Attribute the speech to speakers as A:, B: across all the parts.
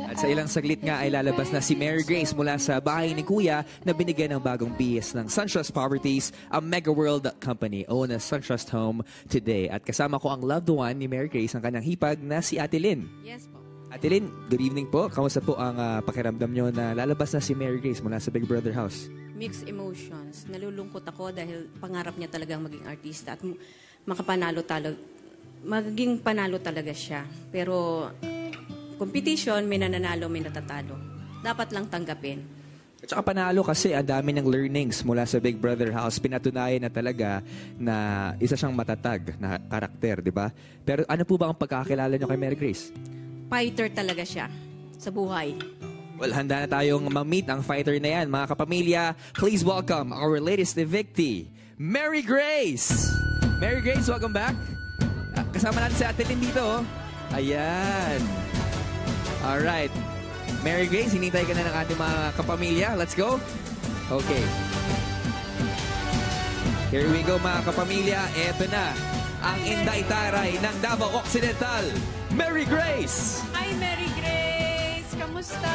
A: At sa ilang saglit nga ay lalabas na si Mary Grace mula sa bahay ni Kuya na binigyan ng bagong bihis ng SunTrust Properties, a Mega World company. Own a SunTrust home today. At kasama ko ang loved one ni Mary Grace, ang kanyang hipag na si Ate Lynn.
B: Yes po.
A: Ate Lynn, good evening po. Kamusta po ang pakiramdam nyo na lalabas na si Mary Grace mula sa Big Brother house?
B: Mixed emotions. Nalulungkot ako dahil pangarap niya talagang maging artista at maging panalo talaga siya. Pero competition, may nananalo, may natatalo. Dapat lang tanggapin.
A: At saka panalo kasi ang dami ng learnings mula sa Big Brother house. Pinatunayan na talaga na isa siyang matatag na karakter, di ba? Pero ano po ba ang pagkakilala niyo kay Mary Grace?
B: Fighter talaga siya sa buhay.
A: Well, handa na tayong ma-meet ang fighter na yan. Mga kapamilya, please welcome our latest evictee, Mary Grace! Mary Grace, welcome back. Kasama natin si Ate Lynn dito. Ayan. Alright. Mary Grace, hinintay ka na ng ating mga kapamilya. Let's go. Okay. Here we go mga kapamilya. Eto na ang Inday Taray ng Davao Occidental, Mary Grace!
C: Hi, Mary Grace! Kamusta?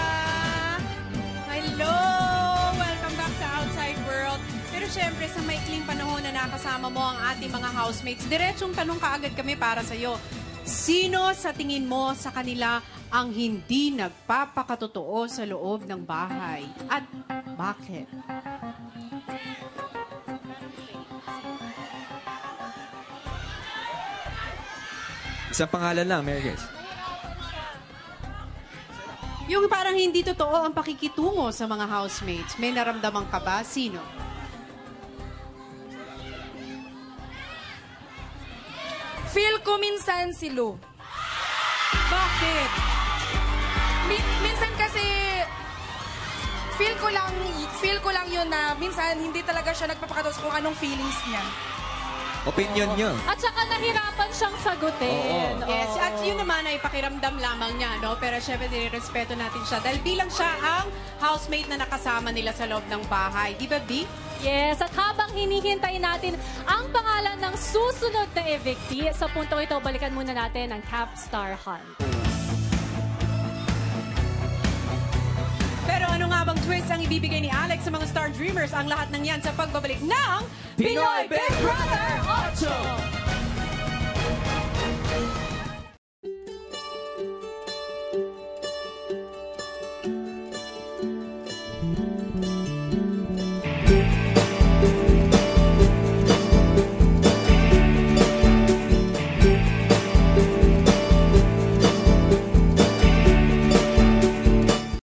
C: Hello! Welcome back sa Outside World. Pero syempre, sa maikling panahon na nakasama mo ang ating mga housemates, diretsong tanong kaagad kami para sa'yo. Sino sa tingin mo sa kanila ang hindi nagpapakatotoo sa loob ng bahay? At bakit?
A: Isang pangalan lang, Mary Grace.
C: Yung parang hindi totoo ang pakikitungo sa mga housemates. May naramdaman ka ba? Sino?
D: Feel ko minsan si Lou.
C: Bakit?
D: Minsan kasi feel ko lang yun na minsan hindi talaga siya nagpapakatos kung anong feelings niya.
A: Opinion nyo.
E: At saka nahirapan siyang sagutin.
A: Oo.
C: Yes, at yun naman ay pakiramdam lamang niya, no? Pero syempre, nirespeto natin siya. Dahil bilang siya ang housemate na nakasama nila sa loob ng bahay. Di ba, B?
E: Yes, at habang hinihintay natin ang pangalan ng susunod na evictee, sa puntong ito, balikan muna natin ang Capstar Hunt.
C: Pero ano nga bang twist ang ibibigay ni Alex sa mga Star Dreamers? Ang lahat ng yan sa pagbabalik ng
A: Pinoy Big Brother 8!